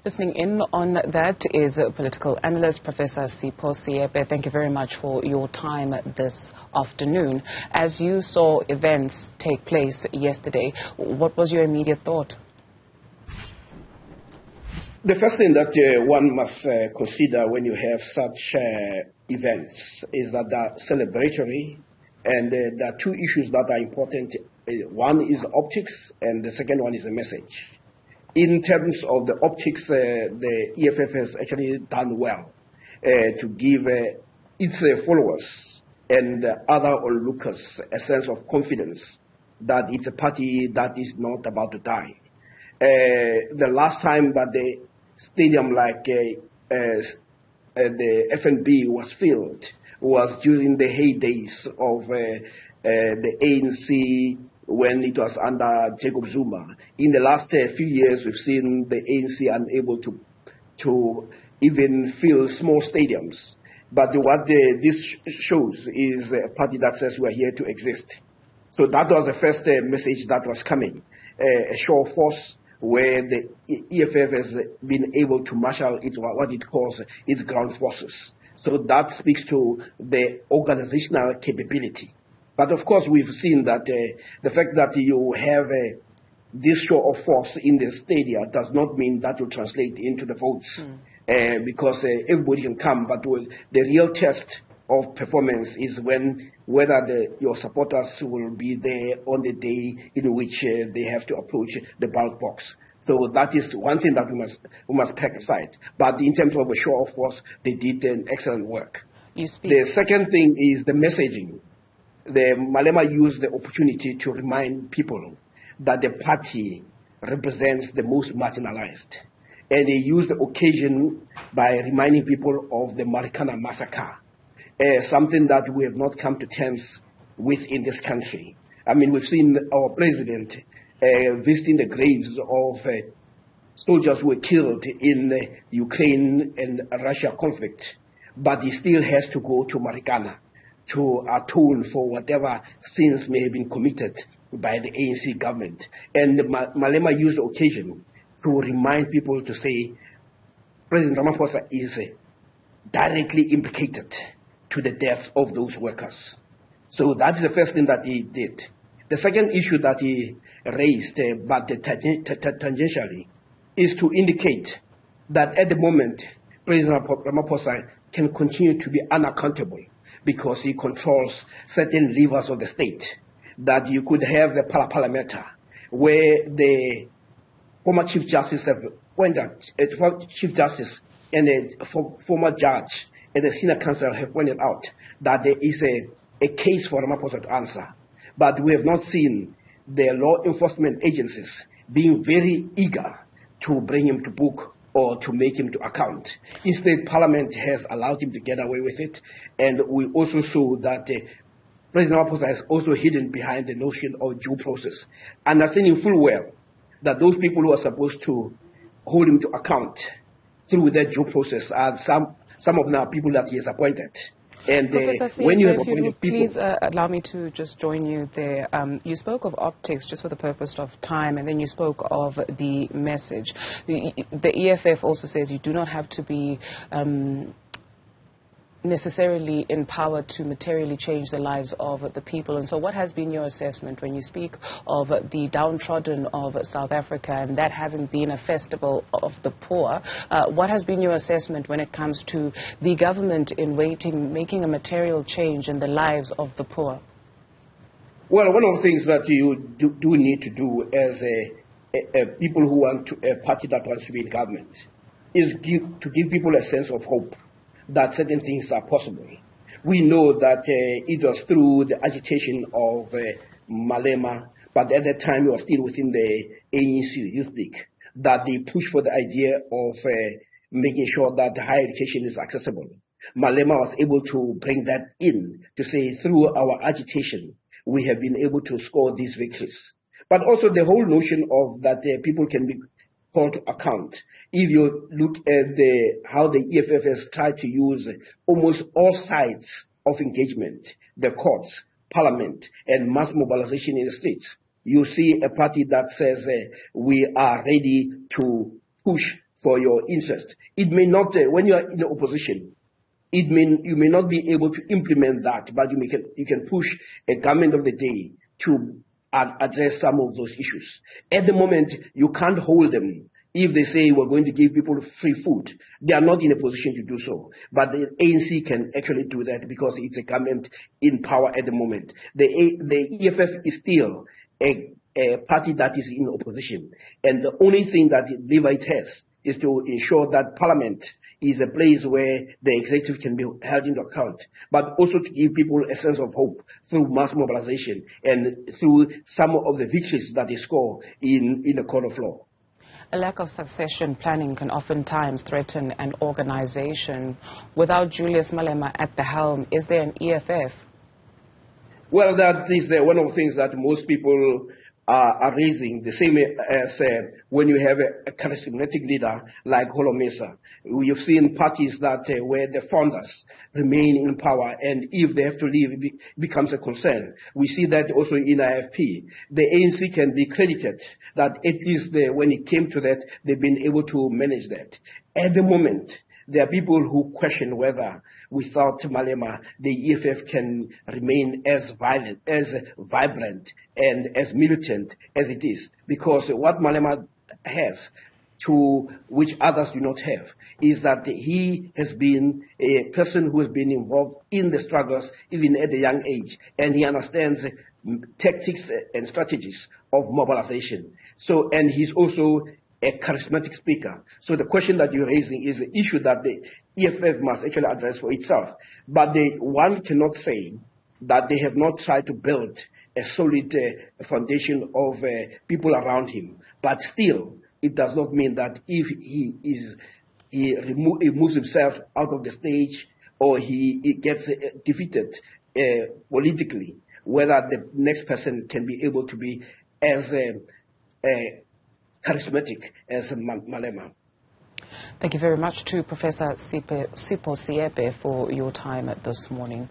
Listening in on that is political analyst Professor Sipho Seepe. Thank you very much for your time this afternoon. As you saw events take place yesterday, what was your immediate thought? The first thing that one must consider when you have such events is that they're celebratory, and there are two issues that are important. One is optics, and the second one is a message. In terms of the optics, the EFF has actually done well to give its followers and other onlookers a sense of confidence that it's a party that is not about to die. The last time that the stadium like the FNB was filled was during the heydays of the ANC when it was under Jacob Zuma. In the last few years, we've seen the ANC unable to even fill small stadiums. But what this shows is a party that says we are here to exist. So that was the first message that was coming, a show of force where the EFF has been able to marshal what it calls its ground forces. So that speaks to the organizational capability. But of course, we've seen that the fact that you have this show of force in the stadia does not mean that will translate into the votes, because everybody can come. But the real test of performance is whether your supporters will be there on the day in which they have to approach the ballot box. So that is one thing that we must pack aside. But in terms of a show of force, they did an excellent work. The second thing is the messaging. The Malema used the opportunity to remind people that the party represents the most marginalized. And they used the occasion by reminding people of the Marikana massacre, something that we have not come to terms with in this country. I mean, we've seen our president visiting the graves of soldiers who were killed in the Ukraine and Russia conflict, but he still has to go to Marikana to atone for whatever sins may have been committed by the ANC government. And Malema used the occasion to remind people to say President Ramaphosa is directly implicated to the deaths of those workers. So that is the first thing that he did. The second issue that he raised, but tangentially, is to indicate that at the moment, President Ramaphosa can continue to be unaccountable because he controls certain levers of the state. That you could have the Parliamenta, where the former Chief Justice Chief Justice and a former judge and the senior counsel have pointed out that there is a case for Ramaphosa to answer. But we have not seen the law enforcement agencies being very eager to bring him to book or to make him to account. Instead, Parliament has allowed him to get away with it, and we also saw that President Ramaphosa is also hidden behind the notion of due process, understanding full well that those people who are supposed to hold him to account through that due process are some of the people that he has appointed. And when you have appointed people... Please allow me to just join you there. You spoke of optics just for the purpose of time, and then you spoke of the message. The EFF also says you do not have to be necessarily empowered to materially change the lives of the people. And so what has been your assessment when you speak of the downtrodden of South Africa and that having been a festival of the poor? What has been your assessment when it comes to the government in waiting, making a material change in the lives of the poor? Well, one of the things that you do need to do as people who want a party that wants to be in government is to give people a sense of hope that certain things are possible. We know that it was through the agitation of Malema, but at that time he was still within the ANC Youth League, that they pushed for the idea of making sure that higher education is accessible. Malema was able to bring that in to say through our agitation we have been able to score these victories. But also the whole notion of that people can be called to account. If you look at how the EFF has tried to use almost all sides of engagement, the courts, parliament, and mass mobilization in the streets, you see a party that says we are ready to push for your interest. It may not, when you are in the opposition, you may not be able to implement that, but you can push a government of the day to address some of those issues. At the moment, you can't hold them. If they say we're going to give people free food, they are not in a position to do so. But the ANC can actually do that because it's a government in power at the moment. The EFF is still a party that is in opposition. And the only thing that Levite has is to ensure that Parliament is a place where the executive can be held into account, but also to give people a sense of hope through mass mobilization and through some of the victories that they score in the court of law. A lack of succession planning can oftentimes threaten an organization. Without Julius Malema at the helm, is there an EFF? Well, that is one of the things that most people are raising, the same as when you have a charismatic leader like Holomesa. We have seen parties that where the founders remain in power, and if they have to leave, it becomes a concern. We see that also in IFP. The ANC can be credited that at least when it came to that, they've been able to manage that. At the moment, there are people who question whether without Malema, the EFF can remain as violent, as vibrant, and as militant as it is. Because what Malema has, to which others do not have, is that he has been a person who has been involved in the struggles even at a young age, and he understands tactics and strategies of mobilization. So, and he's also a charismatic speaker. So the question that you're raising is an issue that the EFF must actually address for itself. But one cannot say that they have not tried to build a solid foundation of people around him. But still, it does not mean that if he moves himself out of the stage or he gets defeated politically, whether the next person can be able to be as charismatic as Malema. Thank you very much to Professor Sipho Seepe for your time this morning.